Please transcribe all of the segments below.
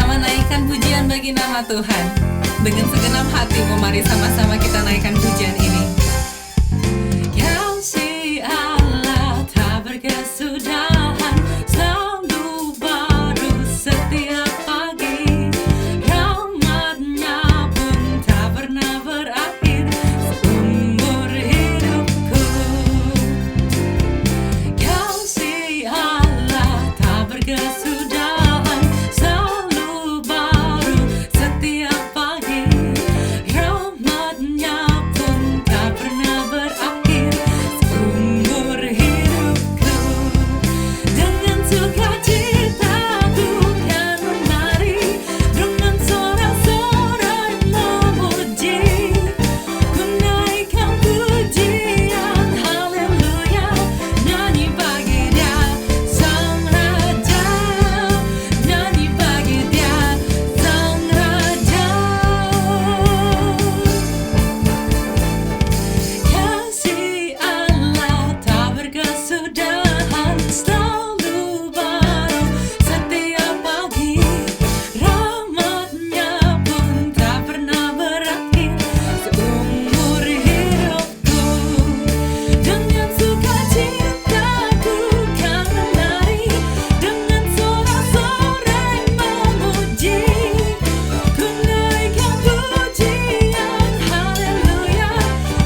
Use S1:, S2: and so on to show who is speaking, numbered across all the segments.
S1: sama-sama naikkan pujian bagi nama Tuhan. Dengan segenap hatimu, mari sama-sama kita naikkan pujian ini. Kasih Allah tak berkesudahan, selalu baru setiap pagi. Rahmat-Nya pun tak pernah berakhir seumur hidupku. Kasih Allah tak berkesudahan, selalu baru setiap pagi. Rahmat-Nya pun tak pernah berakhir seumur hidupku. Dengan sukacita ku kan menari, dengan sorak-sorai memuji. Ku naikkan pujian, haleluya, nyanyi bagi Dia Sang Raja, nyanyi bagi Dia Sang Raja. Kasih Allah tak berkesudahan, selalu baru setiap pagi. Rahmat-Nya pun tak pernah berakhir seumur hidupku. Dengan sukacita ku kan menari, dengan sorak-sorai memuji. Ku naikkan pujian, haleluya,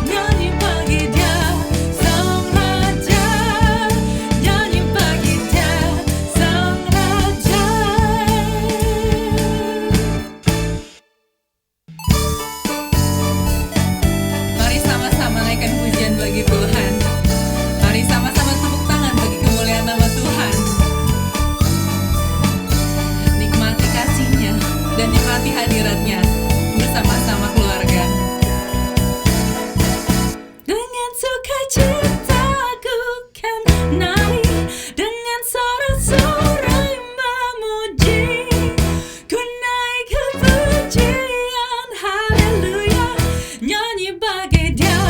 S1: nyanyi bagi Dia Sang Raja, nyanyi bagi Dia Sang Raja. Mari sama-sama naikkan pujian bagi Tuhan. Mari sama-sama tepuk tangan bagi kemuliaan nama Tuhan. Nikmati kasih-Nya dan nikmati hadirat-Nya bersama-sama keluarga. Dengan sukacita ku kan menari, dengan sorak-sorai memuji. Ku naikkan pujian, haleluya, nyanyi bagi Dia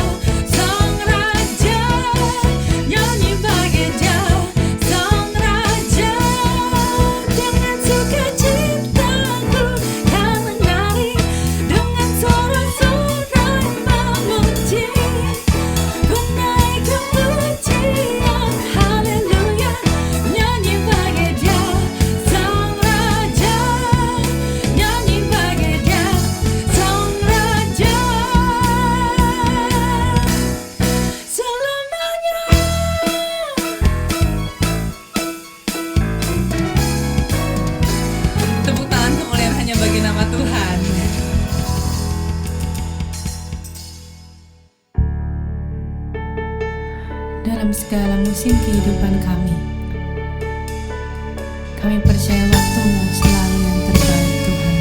S1: Sang Raja, nyanyi bagi Dia Sang Raja. Dengan sukacita ku kan menari, dengan sorak-sorai memuji. Ku naikkan pujian, haleluya, nyanyi bagi Dia Sang Raja, nyanyi bagi Dia Sang Raja. Selamanya. Tepuk tangan kemuliaan hanya bagi nama Tuhan.
S2: Dalam segala musim kehidupan kami percaya waktu-Mu selalu yang terbaik, Tuhan.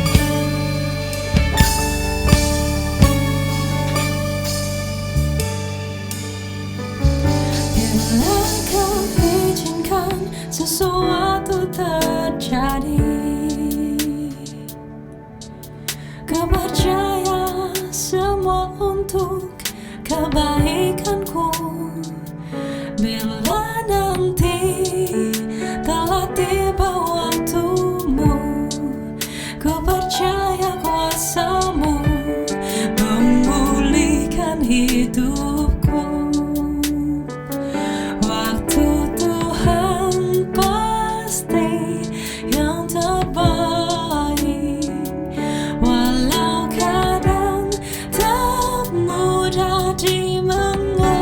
S2: Bila Kau izinkan sesuatu terjadi, Kau percaya semua untuk kebaikanku. Bila nanti telah tiba waktu-Mu, ku percaya kuasa-Mu memulihkan hidupku. Waktu Tuhan pasti yang terbaik, walau kadang tak mudah dimengerti.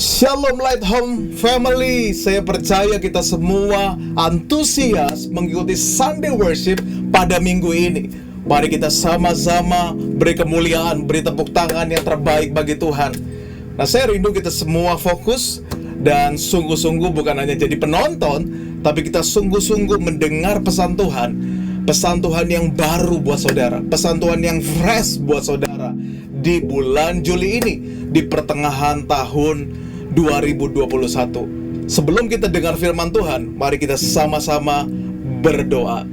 S3: Shalom Light Home Family. Saya percaya kita semua antusias mengikuti Sunday Worship pada minggu ini. Mari kita sama-sama beri kemuliaan, beri tepuk tangan yang terbaik bagi Tuhan. Nah, saya rindu kita semua fokus dan sungguh-sungguh bukan hanya jadi penonton, tapi kita sungguh-sungguh mendengar pesan Tuhan. Pesan Tuhan yang baru buat saudara, pesan Tuhan yang fresh buat saudara di bulan Juli ini, di pertengahan tahun 2021. Sebelum kita dengar firman Tuhan, mari kita sama-sama berdoa.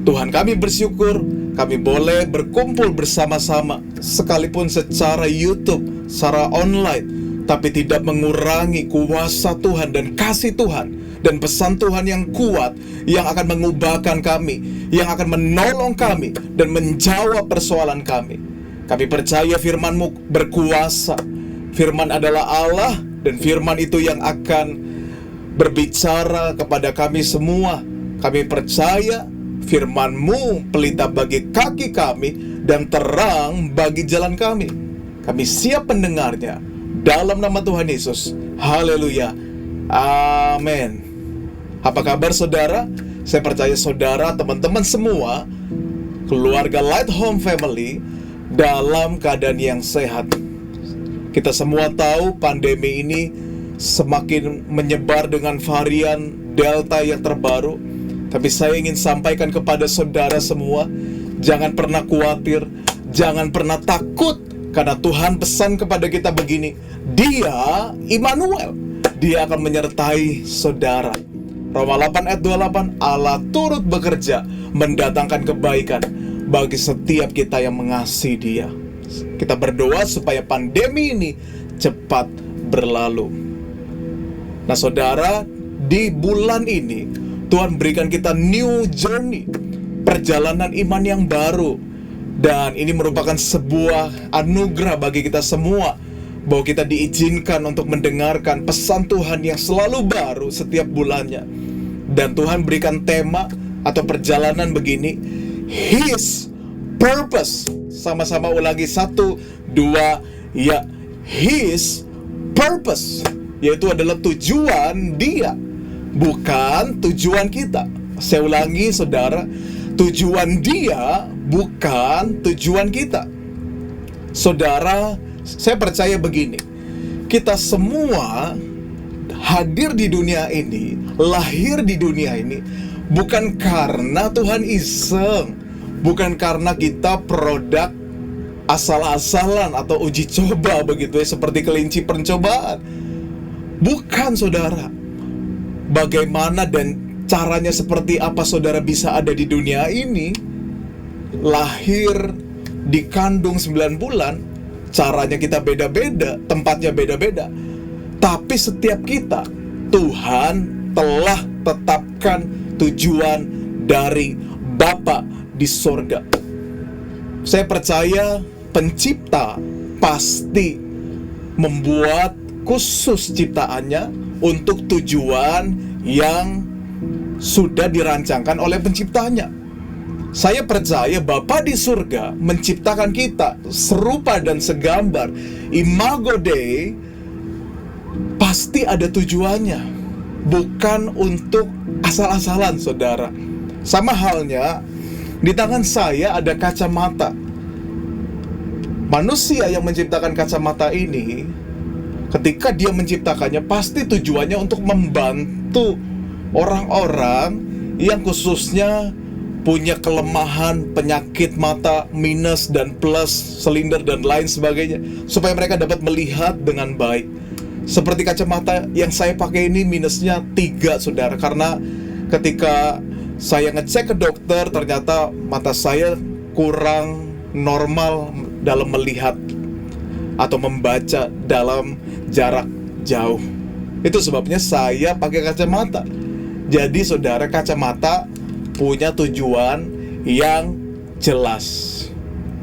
S3: Tuhan, kami bersyukur kami boleh berkumpul bersama-sama, sekalipun secara YouTube, secara online, tapi tidak mengurangi kuasa Tuhan dan kasih Tuhan dan pesan Tuhan yang kuat, yang akan mengubahkan kami, yang akan menolong kami dan menjawab persoalan kami. Kami percaya firman-Mu berkuasa. Firman adalah Allah, dan firman itu yang akan berbicara kepada kami semua. Kami percaya firman-Mu pelita bagi kaki kami dan terang bagi jalan kami. Kami siap mendengarnya dalam nama Tuhan Yesus. Haleluya. Amin. Apa kabar saudara? Saya percaya saudara, teman-teman semua, keluarga Light Home Family dalam keadaan yang sehat. Kita semua tahu pandemi ini semakin menyebar dengan varian Delta yang terbaru. Tapi saya ingin sampaikan kepada saudara semua, jangan pernah khawatir, jangan pernah takut, karena Tuhan pesan kepada kita begini, Dia Immanuel, Dia akan menyertai saudara. Roma 8 ayat 28, Allah turut bekerja mendatangkan kebaikan bagi setiap kita yang mengasihi Dia. Kita berdoa supaya pandemi ini cepat berlalu. Nah saudara, di bulan ini Tuhan berikan kita new journey, perjalanan iman yang baru. Dan ini merupakan sebuah anugerah bagi kita semua, bahwa kita diizinkan untuk mendengarkan pesan Tuhan yang selalu baru setiap bulannya. Dan Tuhan berikan tema atau perjalanan begini, His Purpose. Sama-sama ulangi, 1, 2, ya. His Purpose, yaitu adalah tujuan Dia, bukan tujuan kita. Saya ulangi saudara, tujuan Dia bukan tujuan kita. Saudara, saya percaya begini, kita semua hadir di dunia ini, lahir di dunia ini, bukan karena Tuhan iseng, bukan karena kita produk asal-asalan atau uji coba begitu ya, seperti kelinci percobaan. Bukan saudara. Bagaimana dan caranya seperti apa saudara bisa ada di dunia ini, lahir, dikandung 9 bulan, caranya kita beda-beda, tempatnya beda-beda. Tapi setiap kita, Tuhan telah tetapkan tujuan dari Bapa di sorga. Saya percaya pencipta pasti membuat khusus ciptaannya untuk tujuan yang sudah dirancangkan oleh penciptanya. Saya percaya Bapa di surga menciptakan kita serupa dan segambar, Imago Dei, pasti ada tujuannya, bukan untuk asal-asalan saudara. Sama halnya, di tangan saya ada kacamata. Manusia yang menciptakan kacamata ini, ketika dia menciptakannya, pasti tujuannya untuk membantu orang-orang yang khususnya punya kelemahan, penyakit mata, minus dan plus, silinder dan lain sebagainya, supaya mereka dapat melihat dengan baik. Seperti kacamata yang saya pakai ini minusnya 3 saudara, karena ketika saya ngecek ke dokter, ternyata mata saya kurang normal dalam melihat atau membaca dalam jarak jauh. Itu sebabnya saya pakai kacamata. Jadi saudara, kacamata punya tujuan yang jelas,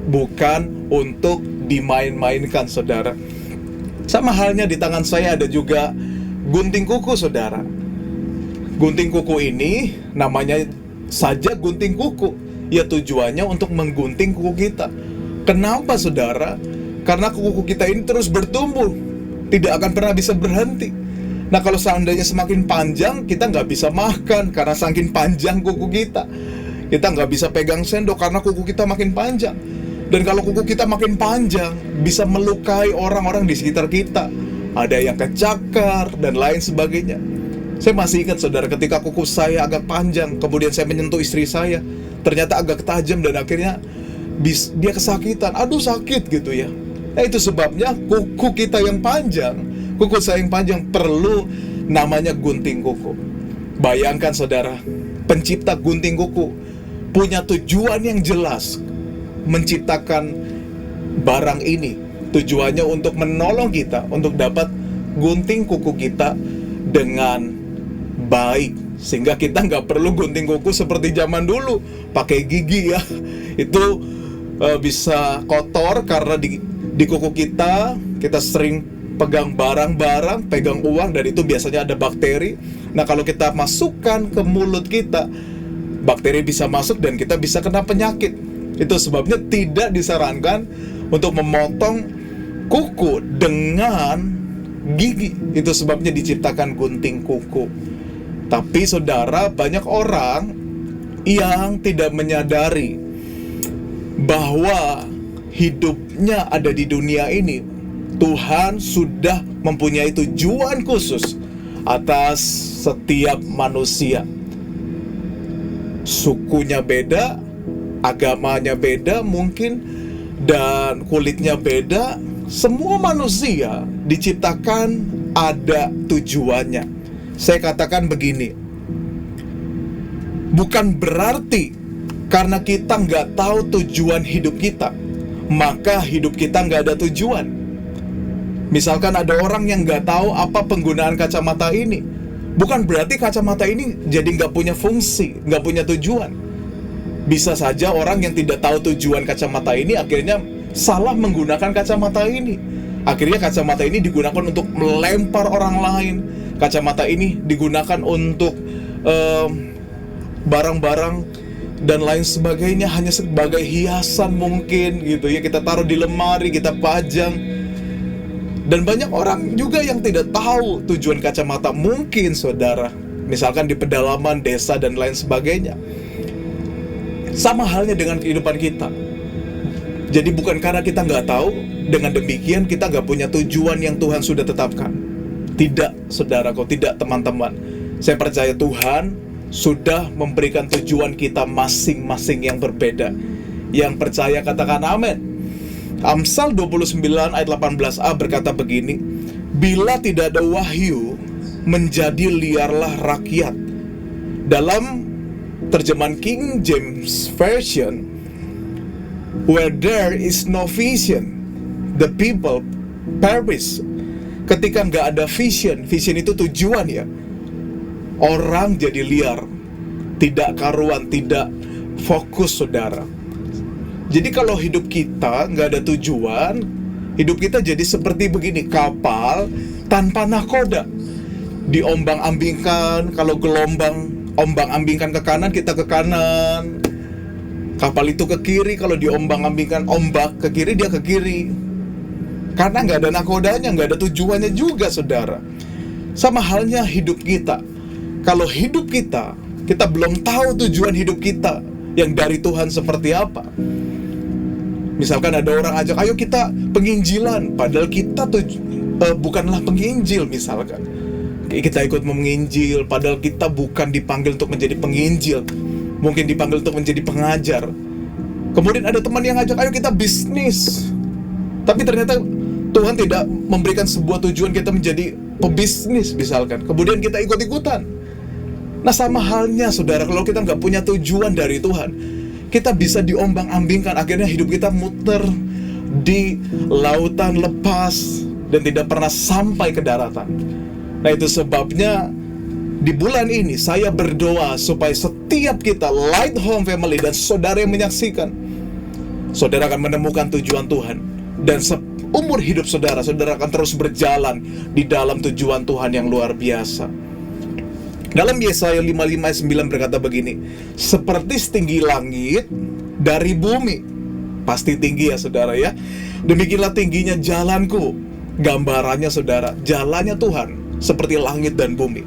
S3: bukan untuk dimain-mainkan saudara. Sama halnya di tangan saya ada juga gunting kuku saudara. Gunting kuku ini namanya saja gunting kuku, ya tujuannya untuk menggunting kuku kita. Kenapa saudara? Karena kuku kita ini terus bertumbuh. tidak akan pernah bisa berhenti. Nah, kalau seandainya semakin panjang, kita nggak bisa makan karena saking panjang kuku kita. Kita nggak bisa pegang sendok karena kuku kita makin panjang. Dan kalau kuku kita makin panjang, bisa melukai orang-orang di sekitar kita. Ada yang kecakar dan lain sebagainya. Saya masih ingat, saudara, ketika kuku saya agak panjang, kemudian saya menyentuh istri saya, ternyata agak tajam dan akhirnya dia kesakitan. Aduh, sakit gitu ya. Nah, itu sebabnya kuku kita yang panjang, kuku saya yang panjang perlu namanya gunting kuku. Bayangkan, saudara, pencipta gunting kuku punya tujuan yang jelas menciptakan barang ini. Tujuannya untuk menolong kita untuk dapat gunting kuku kita dengan baik, sehingga kita nggak perlu gunting kuku seperti zaman dulu pakai gigi ya. Itu bisa kotor karena di kuku kita sering pegang barang-barang, pegang uang, dan itu biasanya ada bakteri. Nah, kalau kita masukkan ke mulut kita, bakteri bisa masuk dan kita bisa kena penyakit. Itu sebabnya tidak disarankan untuk memotong kuku dengan gigi. Itu sebabnya diciptakan gunting kuku. Tapi, saudara, banyak orang yang tidak menyadari bahwa hidupnya ada di dunia ini. Tuhan sudah mempunyai tujuan khusus atas setiap manusia. Sukunya beda, agamanya beda mungkin, dan kulitnya beda. Semua manusia diciptakan ada tujuannya. Saya katakan begini, bukan berarti karena kita nggak tahu tujuan hidup kita, maka hidup kita nggak ada tujuan. Misalkan ada orang yang nggak tahu apa penggunaan kacamata ini, bukan berarti kacamata ini jadi nggak punya fungsi, nggak punya tujuan. Bisa saja orang yang tidak tahu tujuan kacamata ini akhirnya salah menggunakan kacamata ini. Akhirnya kacamata ini digunakan untuk melempar orang lain. Kacamata ini digunakan untuk barang-barang dan lain sebagainya, hanya sebagai hiasan mungkin gitu ya. Kita taruh di lemari, kita pajang. Dan banyak orang juga yang tidak tahu tujuan kacamata mungkin, saudara. Misalkan di pedalaman, desa, dan lain sebagainya. Sama halnya dengan kehidupan kita. Jadi bukan karena kita nggak tahu, dengan demikian kita nggak punya tujuan yang Tuhan sudah tetapkan. Tidak, saudaraku, tidak, teman-teman. Saya percaya Tuhan sudah memberikan tujuan kita masing-masing yang berbeda. Yang percaya katakan amin. Amsal 29 ayat 18a berkata begini, bila tidak ada wahyu, menjadi liarlah rakyat. Dalam terjemahan King James Version, where there is no vision, the people perish. Ketika nggak ada vision itu tujuan ya, orang jadi liar, tidak karuan, tidak fokus, saudara. Jadi kalau hidup kita nggak ada tujuan, hidup kita jadi seperti begini, kapal tanpa nahkoda. Diombang-ambingkan, kalau gelombang ombang-ambingkan ke kanan, kita ke kanan. Kapal itu ke kiri, kalau diombang-ambingkan ombak ke kiri, dia ke kiri. Karena nggak ada nakodanya, nggak ada tujuannya juga, saudara. Sama halnya hidup kita. Kalau hidup kita belum tahu tujuan hidup kita yang dari Tuhan seperti apa. Misalkan ada orang ajak, ayo kita penginjilan, padahal kita bukanlah penginjil misalkan. Kita ikut menginjil, padahal kita bukan dipanggil untuk menjadi penginjil. Mungkin dipanggil untuk menjadi pengajar. Kemudian ada teman yang ngajak, ayo kita bisnis. Tapi ternyata Tuhan tidak memberikan sebuah tujuan kita menjadi pebisnis misalkan. Kemudian kita ikut-ikutan. Nah, sama halnya, saudara, kalau kita nggak punya tujuan dari Tuhan, kita bisa diombang-ambingkan. Akhirnya hidup kita muter di lautan lepas dan tidak pernah sampai ke daratan. Nah, itu sebabnya di bulan ini saya berdoa supaya setiap kita, Light Home Family dan saudara yang menyaksikan, saudara akan menemukan tujuan Tuhan. Dan seumur hidup saudara akan terus berjalan di dalam tujuan Tuhan yang luar biasa. Dalam Yesaya 55:9 berkata begini, seperti setinggi langit dari bumi. Pasti tinggi ya, saudara ya. Demikianlah tingginya jalanku gambarannya saudara, jalannya Tuhan seperti langit dan bumi.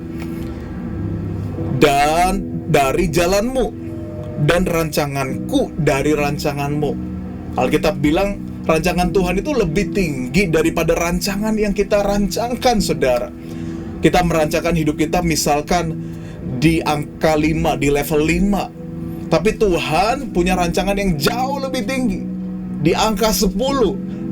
S3: Dan dari jalanmu dan rancanganku dari rancanganmu. Alkitab bilang rancangan Tuhan itu lebih tinggi daripada rancangan yang kita rancangkan, saudara. Kita merancangkan hidup kita misalkan di angka 5, di level 5. Tapi Tuhan punya rancangan yang jauh lebih tinggi, di angka 10.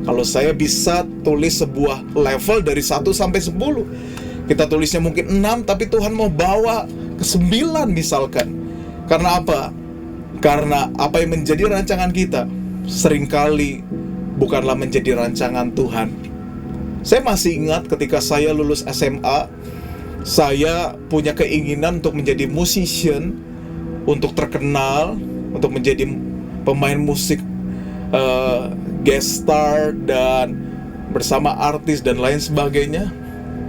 S3: Kalau saya bisa tulis sebuah level dari 1 sampai 10, kita tulisnya mungkin 6, tapi Tuhan mau bawa ke 9 misalkan. Karena apa? Karena apa yang menjadi rancangan kita seringkali bukanlah menjadi rancangan Tuhan. Saya masih ingat ketika saya lulus SMA, saya punya keinginan untuk menjadi musician, untuk terkenal, untuk menjadi pemain musik guest star dan bersama artis dan lain sebagainya.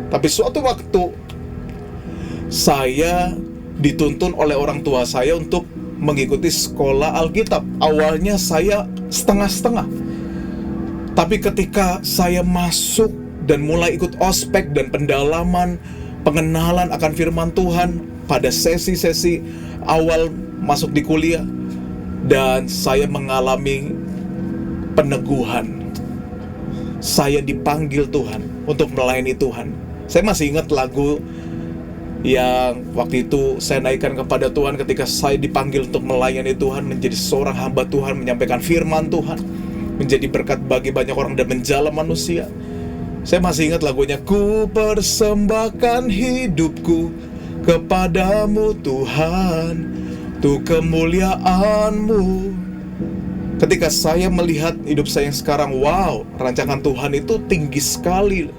S3: Tapi suatu waktu saya dituntun oleh orang tua saya untuk mengikuti sekolah Alkitab. Awalnya saya setengah-setengah. Tapi ketika saya masuk dan mulai ikut ospek dan pendalaman, pengenalan akan firman Tuhan pada sesi-sesi awal masuk di kuliah, dan saya mengalami peneguhan. Saya dipanggil Tuhan untuk melayani Tuhan. Saya masih ingat lagu yang waktu itu saya naikkan kepada Tuhan ketika saya dipanggil untuk melayani Tuhan, menjadi seorang hamba Tuhan, menyampaikan firman Tuhan, menjadi berkat bagi banyak orang dan menjala manusia. Saya masih ingat lagunya, ku persembahkan hidupku kepadamu Tuhan, untuk kemuliaan-Mu. Ketika saya melihat hidup saya yang sekarang, wow, rancangan Tuhan itu tinggi sekali,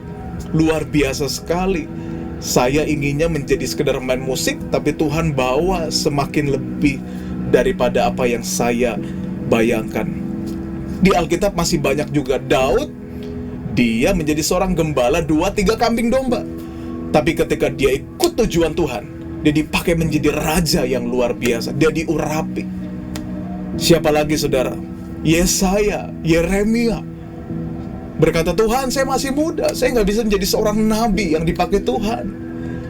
S3: luar biasa sekali. Saya inginnya menjadi sekedar main musik, tapi Tuhan bawa semakin lebih daripada apa yang saya bayangkan. Di Alkitab masih banyak juga Daud. Dia menjadi seorang gembala 2-3 kambing domba. Tapi ketika dia ikut tujuan Tuhan, dia dipakai menjadi raja yang luar biasa. Dia diurapi. Siapa lagi saudara? Yesaya, Yeremia berkata, Tuhan saya masih muda, saya nggak bisa menjadi seorang nabi yang dipakai Tuhan.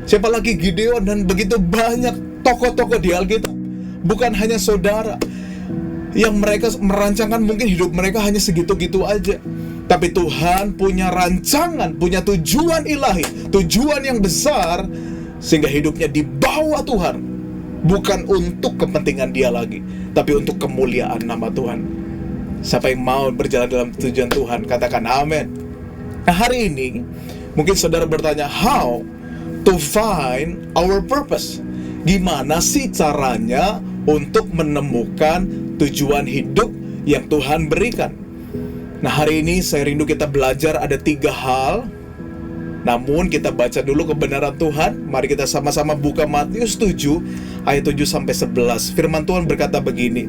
S3: Siapa lagi? Gideon, dan begitu banyak tokoh-tokoh di Alkitab. Bukan hanya saudara yang mereka merancangkan mungkin hidup mereka hanya segitu-gitu aja. Tapi Tuhan punya rancangan, punya tujuan ilahi, tujuan yang besar, sehingga hidupnya dibawa Tuhan. Bukan untuk kepentingan dia lagi, tapi untuk kemuliaan nama Tuhan. Siapa yang mau berjalan dalam tujuan Tuhan, katakan amin. Nah, hari ini mungkin saudara bertanya, how to find our purpose? Gimana sih caranya untuk menemukan tujuan hidup yang Tuhan berikan? Nah, hari ini saya rindu kita belajar ada 3 hal. Namun kita baca dulu kebenaran Tuhan. Mari kita sama-sama buka Matius 7 ayat 7-11. Firman Tuhan berkata begini,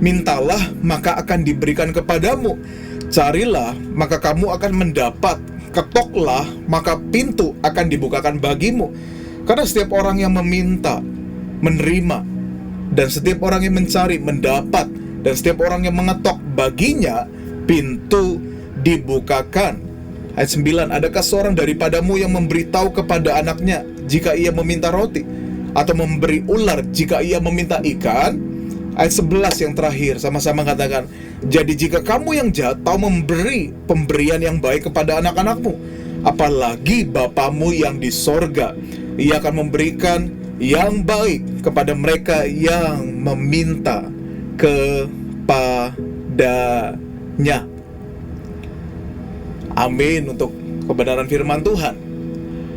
S3: mintalah maka akan diberikan kepadamu, carilah maka kamu akan mendapat, ketoklah maka pintu akan dibukakan bagimu. Karena setiap orang yang meminta menerima, dan setiap orang yang mencari mendapat, dan setiap orang yang mengetok baginya pintu dibukakan. Ayat 9, adakah seorang daripadamu yang memberitahu kepada anaknya jika ia meminta roti, atau memberi ular jika ia meminta ikan? Ayat 11 yang terakhir, sama-sama katakan, jadi jika kamu yang jahat tahu memberi pemberian yang baik kepada anak-anakmu, apalagi Bapamu yang di sorga, ia akan memberikan yang baik kepada mereka yang meminta kepadanya. Amin untuk kebenaran firman Tuhan.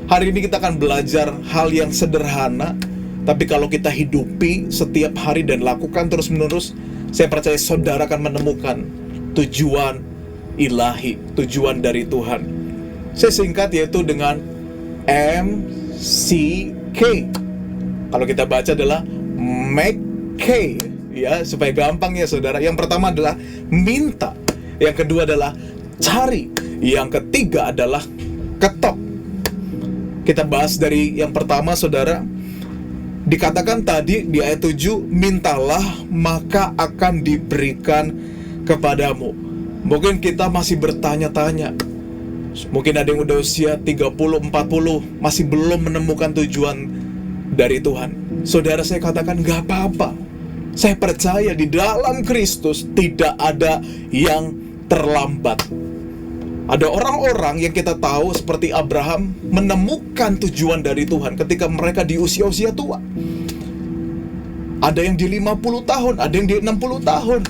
S3: Hari ini kita akan belajar hal yang sederhana, tapi kalau kita hidupi setiap hari dan lakukan terus-menerus, saya percaya saudara akan menemukan tujuan ilahi, tujuan dari Tuhan. Saya singkat yaitu dengan MCK. Kalau kita baca adalah make K, ya, supaya gampang ya saudara. Yang pertama adalah minta, yang kedua adalah cari, yang ketiga adalah ketok. Kita bahas dari yang pertama saudara. Dikatakan tadi di ayat 7, mintalah maka akan diberikan kepadamu. Mungkin kita masih bertanya-tanya, Mungkin ada yang udah usia 30, 40 masih belum menemukan tujuan dari Tuhan. Saudara, saya katakan gak apa-apa. Saya percaya di dalam Kristus tidak ada yang terlambat. Ada orang-orang yang kita tahu seperti Abraham menemukan tujuan dari Tuhan ketika mereka di usia-usia tua. Ada yang di 50 tahun, ada yang di 60 tahun.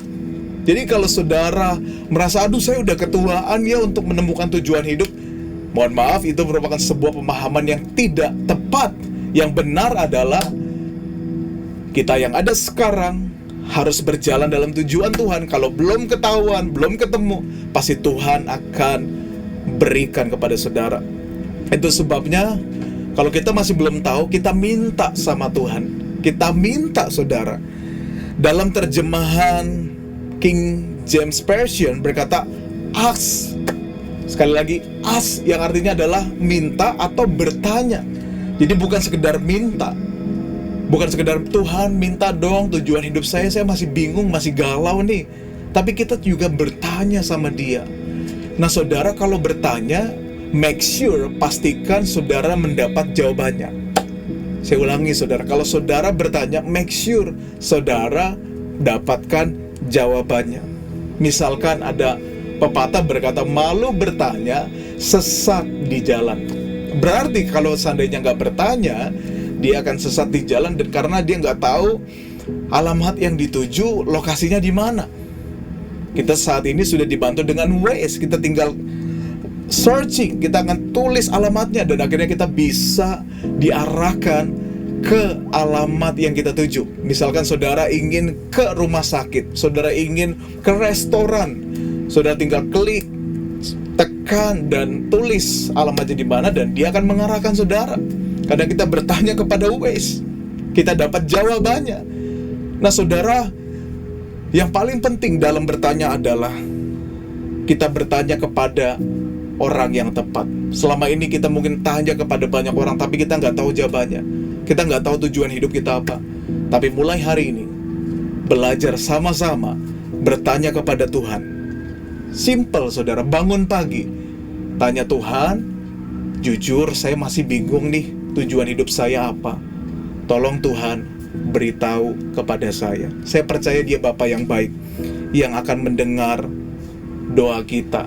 S3: Jadi kalau saudara merasa, aduh saya udah ketuaan ya untuk menemukan tujuan hidup, mohon maaf, itu merupakan sebuah pemahaman yang tidak tepat. Yang benar adalah kita yang ada sekarang harus berjalan dalam tujuan Tuhan. Kalau belum ketahuan, belum ketemu, pasti Tuhan akan berikan kepada saudara. Itu sebabnya kalau kita masih belum tahu, kita minta sama Tuhan. Kita minta, saudara. Dalam terjemahan King James Version berkata ask. Sekali lagi, ask yang artinya adalah minta atau bertanya. Jadi bukan sekedar minta, bukan sekedar Tuhan minta dong tujuan hidup saya masih bingung, masih galau nih. Tapi kita juga bertanya sama Dia. Nah saudara, kalau bertanya, make sure, pastikan saudara mendapat jawabannya. Saya ulangi saudara, kalau saudara bertanya, make sure saudara dapatkan jawabannya. Misalkan ada pepatah berkata, malu bertanya, sesat di jalan. Berarti kalau seandainya nggak bertanya, dia akan sesat di jalan, dan karena dia nggak tahu alamat yang dituju, lokasinya di mana. Kita saat ini sudah dibantu dengan Waze, kita tinggal searching, kita akan tulis alamatnya, dan akhirnya kita bisa diarahkan ke alamat yang kita tuju. Misalkan saudara ingin ke rumah sakit, saudara ingin ke restoran, saudara tinggal klik, tekan, dan tulis alamatnya di mana, dan dia akan mengarahkan saudara. Kadang kita bertanya kepada Waze, kita dapat jawabannya. Nah saudara, yang paling penting dalam bertanya adalah kita bertanya kepada orang yang tepat. Selama ini kita mungkin tanya kepada banyak orang, tapi kita nggak tahu jawabannya. Kita nggak tahu tujuan hidup kita apa. Tapi mulai hari ini, belajar sama-sama bertanya kepada Tuhan. Simple saudara, bangun pagi, tanya Tuhan, jujur saya masih bingung nih, tujuan hidup saya apa. Tolong Tuhan, beritahu kepada saya. Saya percaya Dia Bapa yang baik, yang akan mendengar doa kita.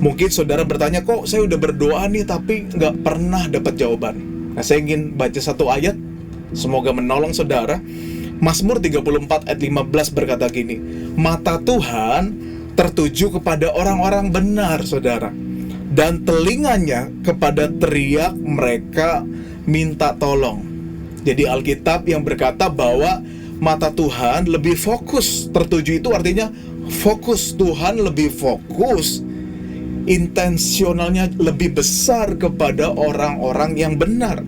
S3: Mungkin saudara bertanya, kok saya udah berdoa nih tapi nggak pernah dapat jawaban. Nah, saya ingin baca satu ayat, semoga menolong saudara. Mazmur 34 ayat 15 berkata gini, mata Tuhan tertuju kepada orang-orang benar, saudara, dan telinganya kepada teriak mereka minta tolong. Jadi Alkitab yang berkata bahwa mata Tuhan lebih fokus, tertuju itu artinya fokus. Tuhan lebih fokus, intensionalnya lebih besar kepada orang-orang yang benar.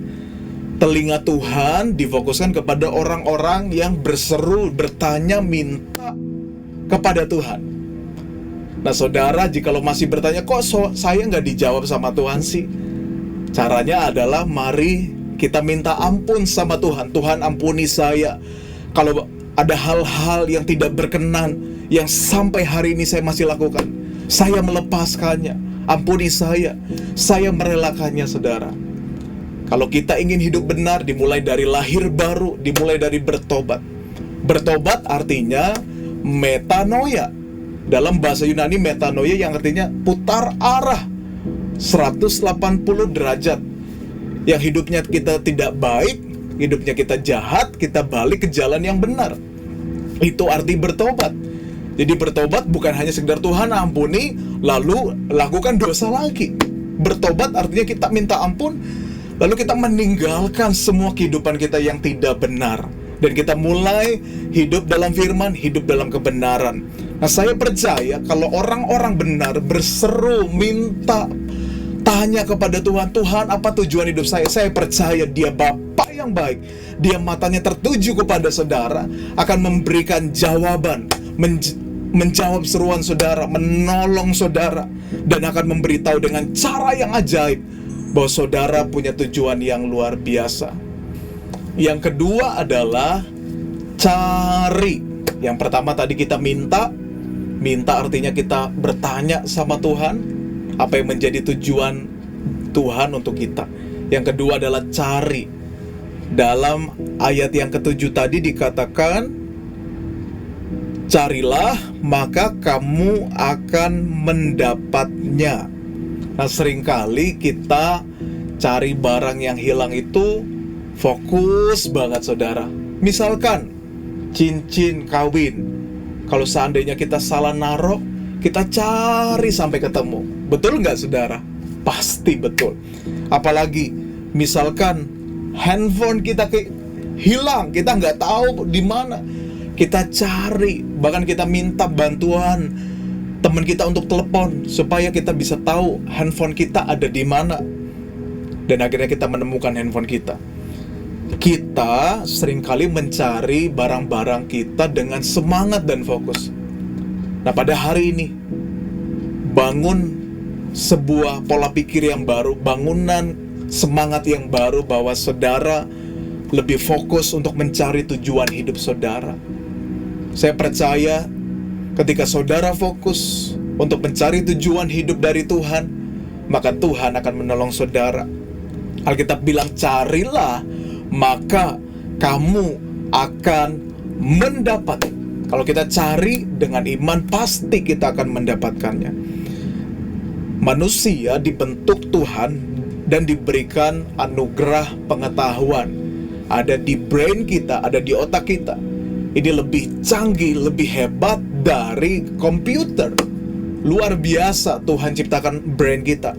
S3: Telinga Tuhan difokuskan kepada orang-orang yang berseru, bertanya, minta kepada Tuhan. Nah saudara, jikalau masih bertanya, kok saya nggak dijawab sama Tuhan sih? Caranya adalah mari kita minta ampun sama Tuhan. Tuhan ampuni saya. Kalau ada hal-hal yang tidak berkenan yang sampai hari ini saya masih lakukan, saya melepaskannya. Ampuni saya merelakannya, saudara. Kalau kita ingin hidup benar, dimulai dari lahir baru, dimulai dari bertobat. Bertobat artinya metanoia. Dalam bahasa Yunani metanoia yang artinya putar arah 180 derajat. Yang hidupnya kita tidak baik, hidupnya kita jahat, kita balik ke jalan yang benar. Itu arti bertobat. Jadi bertobat bukan hanya sekedar Tuhan ampuni, lalu lakukan dosa lagi. Bertobat artinya kita minta ampun, lalu kita meninggalkan semua kehidupan kita yang tidak benar, dan kita mulai hidup dalam firman, hidup dalam kebenaran. Nah saya percaya kalau orang-orang benar berseru, minta, tanya kepada Tuhan, Tuhan apa tujuan hidup saya? Saya percaya Dia Bapa yang baik, Dia matanya tertuju kepada saudara, akan memberikan jawaban, menjawab seruan saudara, menolong saudara, dan akan memberitahu dengan cara yang ajaib bahwa saudara punya tujuan yang luar biasa. Yang kedua adalah cari. Yang pertama tadi kita minta artinya kita bertanya sama Tuhan, apa yang menjadi tujuan Tuhan untuk kita. Yang kedua adalah cari. Dalam ayat yang ke-7 tadi dikatakan, carilah maka kamu akan mendapatnya. Nah, seringkali kita cari barang yang hilang itu fokus banget, saudara. Misalkan cincin kawin, kalau seandainya kita salah naruh, kita cari sampai ketemu. Betul nggak, saudara? Pasti betul. Apalagi misalkan handphone kita hilang, kita nggak tahu di mana, kita cari, bahkan kita minta bantuan teman kita untuk telepon supaya kita bisa tahu handphone kita ada di mana. Dan akhirnya kita menemukan handphone kita. Kita seringkali mencari barang-barang kita dengan semangat dan fokus. Nah, pada hari ini bangun sebuah pola pikir yang baru, bangunan semangat yang baru, bahwa saudara lebih fokus untuk mencari tujuan hidup saudara. Saya percaya ketika saudara fokus untuk mencari tujuan hidup dari Tuhan, maka Tuhan akan menolong saudara. Alkitab bilang, carilah maka kamu akan mendapat. Kalau kita cari dengan iman, pasti kita akan mendapatkannya. Manusia dibentuk Tuhan dan diberikan anugerah pengetahuan. Ada di brain kita, ada di otak kita. Ini lebih canggih, lebih hebat dari komputer. Luar biasa Tuhan ciptakan brain kita.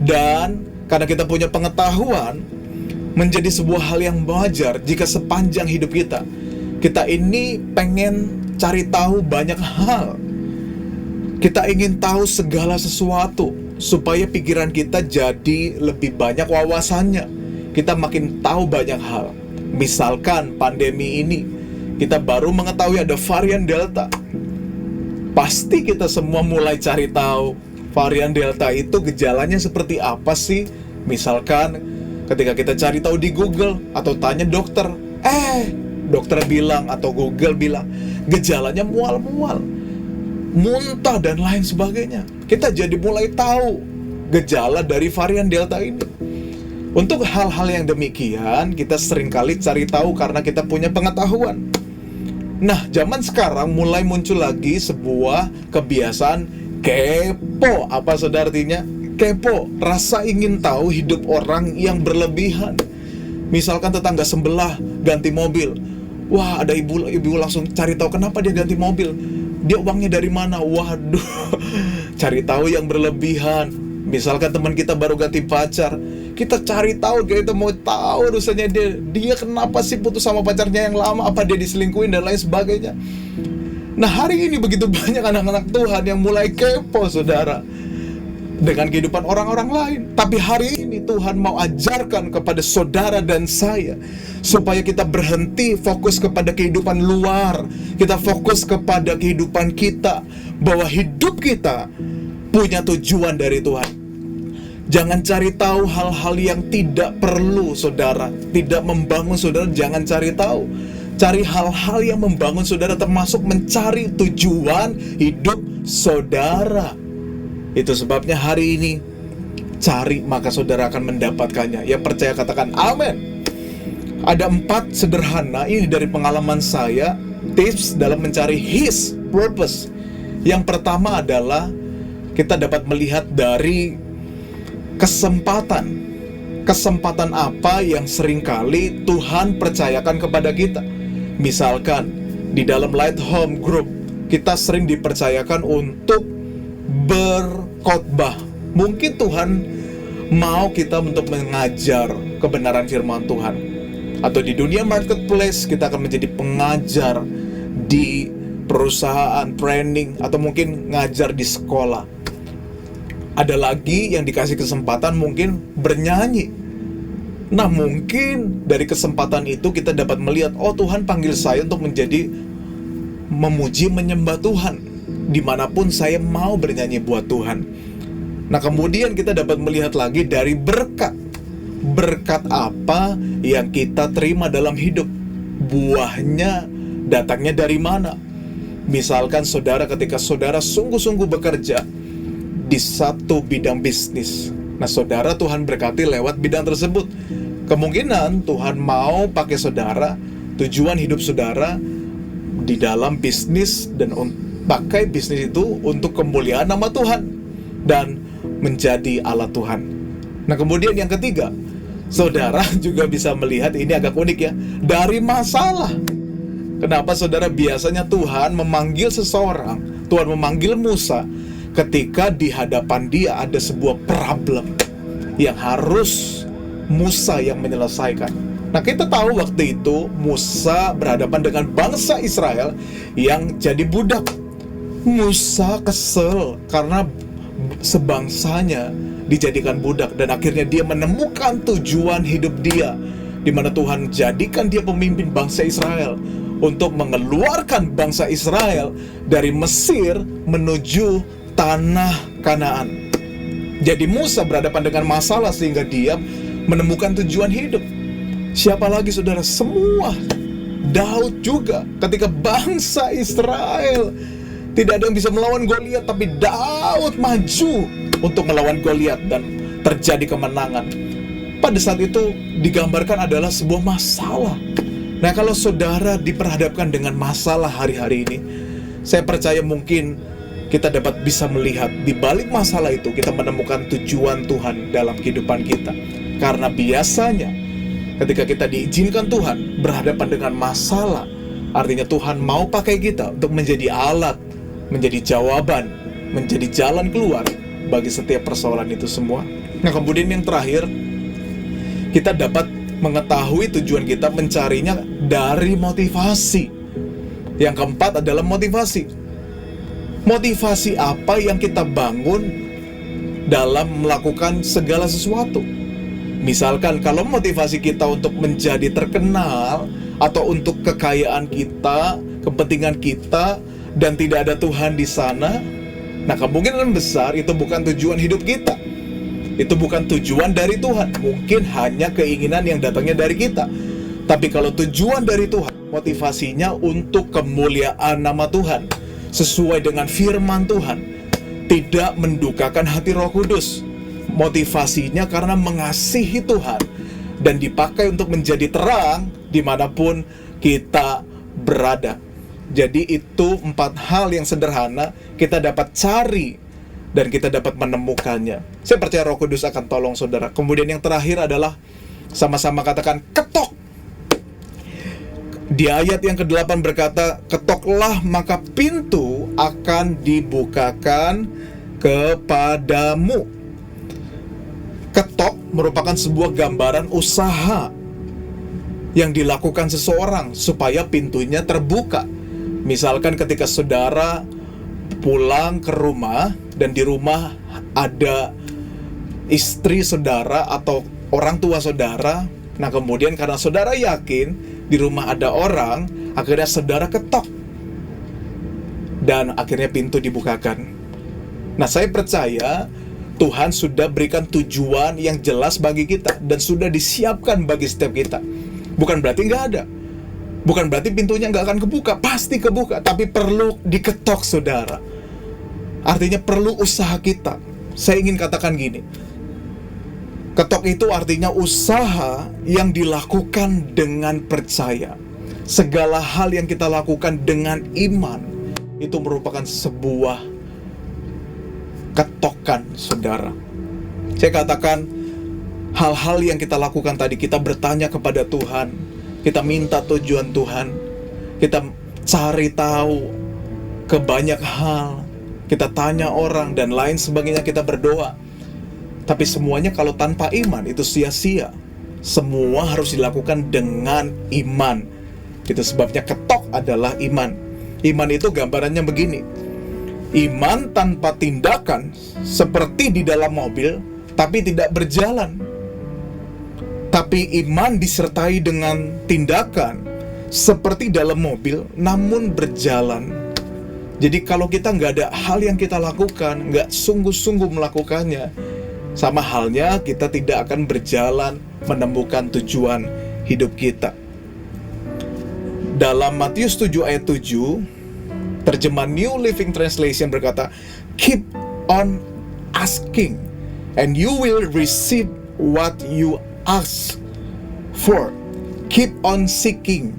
S3: Dan karena kita punya pengetahuan, menjadi sebuah hal yang wajar jika sepanjang hidup kita ini pengen cari tahu banyak hal. Kita ingin tahu segala sesuatu supaya pikiran kita jadi lebih banyak wawasannya. Kita makin tahu banyak hal. Misalkan pandemi ini, kita baru mengetahui ada varian Delta. Pasti kita semua mulai cari tahu varian Delta itu gejalanya seperti apa sih. Misalkan ketika kita cari tahu di Google atau tanya dokter, dokter bilang atau Google bilang gejalanya mual-mual, muntah dan lain sebagainya. Kita jadi mulai tahu gejala dari varian Delta ini. Untuk hal-hal yang demikian, kita seringkali cari tahu karena kita punya pengetahuan. Nah, zaman sekarang mulai muncul lagi sebuah kebiasaan kepo. Apa saudara artinya? Kepo, rasa ingin tahu hidup orang yang berlebihan. Misalkan tetangga sebelah ganti mobil. Wah, ada ibu langsung cari tahu kenapa dia ganti mobil. Dia uangnya dari mana? Waduh, cari tahu yang berlebihan. Misalkan teman kita baru ganti pacar, kita cari tahu, kita mau tahu urusannya dia kenapa sih putus sama pacarnya yang lama, apa dia diselingkuhin dan lain sebagainya. Nah, hari ini begitu banyak anak-anak Tuhan yang mulai kepo, saudara, dengan kehidupan orang-orang lain. Tapi hari ini Tuhan mau ajarkan kepada saudara dan saya supaya kita berhenti fokus kepada kehidupan luar. Kita fokus kepada kehidupan kita, bahwa hidup kita punya tujuan dari Tuhan. Jangan cari tahu hal-hal yang tidak perlu, saudara. Tidak membangun saudara, jangan cari tahu. Cari hal-hal yang membangun saudara, termasuk mencari tujuan hidup saudara. Itu sebabnya hari ini cari maka saudara akan mendapatkannya. Ya, percaya katakan amin. Ada 4 sederhana ini dari pengalaman saya, tips dalam mencari His purpose. Yang pertama adalah kita dapat melihat dari kesempatan. Kesempatan apa yang seringkali Tuhan percayakan kepada kita. Misalkan di dalam Light Home Group, kita sering dipercayakan untuk berkhotbah. Mungkin Tuhan mau kita untuk mengajar kebenaran firman Tuhan. Atau di dunia marketplace, kita akan menjadi pengajar di perusahaan, training, atau mungkin ngajar di sekolah. Ada lagi yang dikasih kesempatan mungkin bernyanyi. Nah, mungkin dari kesempatan itu kita dapat melihat, oh, Tuhan panggil saya untuk menjadi memuji, menyembah Tuhan. Dimanapun saya mau bernyanyi buat Tuhan. Nah, kemudian kita dapat melihat lagi dari berkat. Berkat apa yang kita terima dalam hidup? Buahnya datangnya dari mana? Misalkan saudara, ketika saudara sungguh-sungguh bekerja di satu bidang bisnis. Nah, saudara Tuhan berkati lewat bidang tersebut. Kemungkinan Tuhan mau pakai saudara, tujuan hidup saudara di dalam bisnis, dan pakai bisnis itu untuk kemuliaan nama Tuhan dan menjadi alat Tuhan. Nah, kemudian yang ketiga, saudara juga bisa melihat, ini agak unik ya, dari masalah. Kenapa saudara? Biasanya Tuhan memanggil seseorang, Tuhan memanggil Musa ketika di hadapan dia ada sebuah problem yang harus Musa yang menyelesaikan. Nah, kita tahu waktu itu Musa berhadapan dengan bangsa Israel yang jadi budak. Musa kesel karena sebangsanya dijadikan budak, dan akhirnya dia menemukan tujuan hidup dia, di mana Tuhan jadikan dia pemimpin bangsa Israel untuk mengeluarkan bangsa Israel dari Mesir menuju tanah Kanaan. Jadi Musa berhadapan dengan masalah sehingga dia menemukan tujuan hidup. Siapa lagi saudara? Semua. Daud juga, ketika bangsa Israel tidak ada yang bisa melawan Goliat, tapi Daud maju untuk melawan Goliat dan terjadi kemenangan. Pada saat itu digambarkan adalah sebuah masalah. Nah, kalau saudara diperhadapkan dengan masalah hari-hari ini, saya percaya mungkin kita dapat bisa melihat di balik masalah itu kita menemukan tujuan Tuhan dalam kehidupan kita. Karena biasanya ketika kita diizinkan Tuhan berhadapan dengan masalah, artinya Tuhan mau pakai kita untuk menjadi alat, menjadi jawaban, menjadi jalan keluar bagi setiap persoalan itu semua. Nah, kemudian yang terakhir, kita dapat mengetahui tujuan kita, mencarinya dari motivasi. Yang keempat adalah motivasi. Motivasi apa yang kita bangun dalam melakukan segala sesuatu. Misalkan kalau motivasi kita untuk menjadi terkenal, atau untuk kekayaan kita, kepentingan kita, dan tidak ada Tuhan di sana, nah kemungkinan besar itu bukan tujuan hidup kita. Itu bukan tujuan dari Tuhan. Mungkin hanya keinginan yang datangnya dari kita. Tapi kalau tujuan dari Tuhan, motivasinya untuk kemuliaan nama Tuhan, sesuai dengan firman Tuhan, tidak mendukakan hati Roh Kudus. Motivasinya karena mengasihi Tuhan dan dipakai untuk menjadi terang dimanapun kita berada. Jadi itu 4 hal yang sederhana kita dapat cari dan kita dapat menemukannya. Saya percaya Roh Kudus akan tolong saudara. Kemudian yang terakhir adalah, sama-sama katakan, ketok. Di ayat yang ke-8 berkata, ketoklah maka pintu akan dibukakan kepadamu. Ketok merupakan sebuah gambaran usaha yang dilakukan seseorang supaya pintunya terbuka. Misalkan ketika saudara pulang ke rumah dan di rumah ada istri saudara atau orang tua saudara, nah kemudian karena saudara yakin di rumah ada orang, akhirnya saudara ketok dan akhirnya pintu dibukakan. Nah, saya percaya Tuhan sudah berikan tujuan yang jelas bagi kita dan sudah disiapkan bagi setiap kita. Bukan berarti nggak ada, bukan berarti pintunya nggak akan kebuka, pasti kebuka, tapi perlu diketok saudara. Artinya perlu usaha kita. Saya ingin katakan gini, ketok itu artinya usaha yang dilakukan dengan percaya. Segala hal yang kita lakukan dengan iman, itu merupakan sebuah ketokan saudara. Saya katakan, hal-hal yang kita lakukan tadi, kita bertanya kepada Tuhan, kita minta tujuan Tuhan, kita cari tahu ke banyak hal, kita tanya orang dan lain sebagainya, kita berdoa. Tapi semuanya kalau tanpa iman itu sia-sia. Semua harus dilakukan dengan iman. Itu sebabnya ketok adalah iman. Iman itu gambarannya begini. Iman tanpa tindakan seperti di dalam mobil tapi tidak berjalan. Tapi iman disertai dengan tindakan seperti dalam mobil namun berjalan. Jadi kalau kita nggak ada hal yang kita lakukan, nggak sungguh-sungguh melakukannya, sama halnya kita tidak akan berjalan menemukan tujuan hidup kita. Dalam Matius 7 ayat 7, terjemahan New Living Translation berkata, keep on asking, and you will receive what you ask for. Keep on seeking,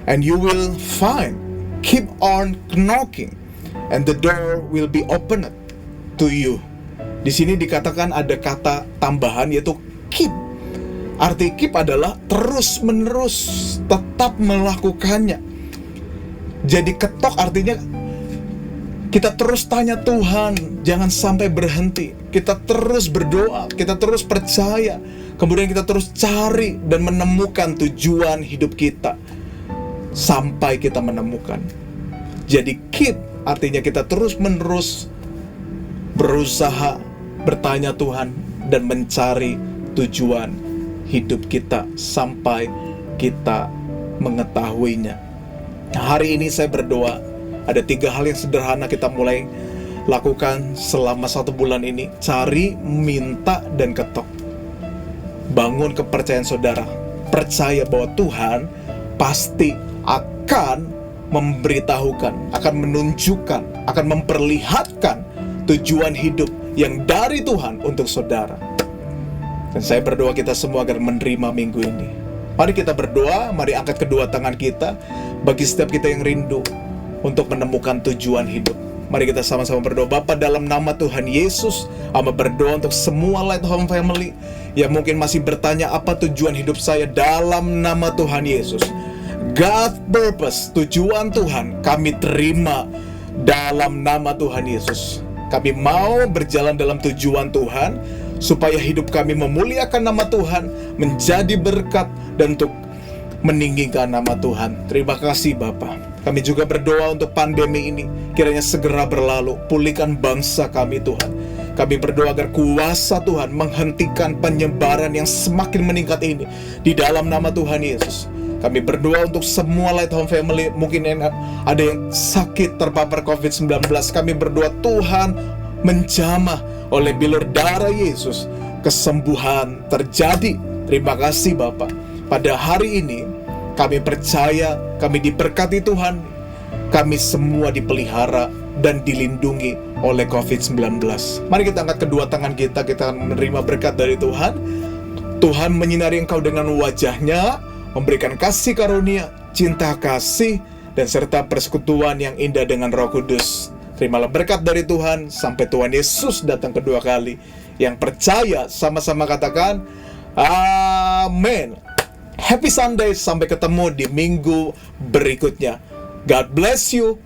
S3: and you will find. Keep on knocking, and the door will be opened to you. Di sini dikatakan ada kata tambahan yaitu keep. Arti keep adalah terus-menerus, tetap melakukannya. Jadi ketok artinya kita terus tanya Tuhan, jangan sampai berhenti. Kita terus berdoa, kita terus percaya. Kemudian kita terus cari dan menemukan tujuan hidup kita sampai kita menemukan. Jadi keep artinya kita terus-menerus berusaha bertanya Tuhan dan mencari tujuan hidup kita sampai kita mengetahuinya. Hari ini saya berdoa, ada 3 hal yang sederhana kita mulai lakukan selama 1 bulan ini. Cari, minta, dan ketok. Bangun kepercayaan saudara. Percaya bahwa Tuhan pasti akan memberitahukan, akan menunjukkan, akan memperlihatkan tujuan hidup yang dari Tuhan untuk saudara. Dan saya berdoa kita semua agar menerima minggu ini. Mari kita berdoa, mari angkat kedua tangan kita bagi setiap kita yang rindu untuk menemukan tujuan hidup. Mari kita sama-sama berdoa. Bapa, dalam nama Tuhan Yesus, hamba berdoa untuk semua Light Home Family yang mungkin masih bertanya apa tujuan hidup saya. Dalam nama Tuhan Yesus, God purpose, tujuan Tuhan kami terima dalam nama Tuhan Yesus. Kami mau berjalan dalam tujuan Tuhan, supaya hidup kami memuliakan nama Tuhan, menjadi berkat, dan untuk meninggikan nama Tuhan. Terima kasih Bapa. Kami juga berdoa untuk pandemi ini, kiranya segera berlalu. Pulihkan bangsa kami Tuhan. Kami berdoa agar kuasa Tuhan menghentikan penyebaran yang semakin meningkat ini di dalam nama Tuhan Yesus. Kami berdoa untuk semua Light Home Family, mungkin ada yang sakit terpapar COVID-19. Kami berdoa Tuhan menjamah oleh bilur darah Yesus, kesembuhan terjadi. Terima kasih Bapa. Pada hari ini kami percaya, kami diberkati Tuhan. Kami semua dipelihara dan dilindungi oleh COVID-19. Mari kita angkat kedua tangan kita akan menerima berkat dari Tuhan. Tuhan menyinari engkau dengan wajah-Nya, memberikan kasih karunia, cinta kasih, dan serta persekutuan yang indah dengan Roh Kudus. Terimalah berkat dari Tuhan sampai Tuhan Yesus datang kedua kali. Yang percaya sama-sama katakan amin. Happy Sunday, sampai ketemu di minggu berikutnya. God bless you.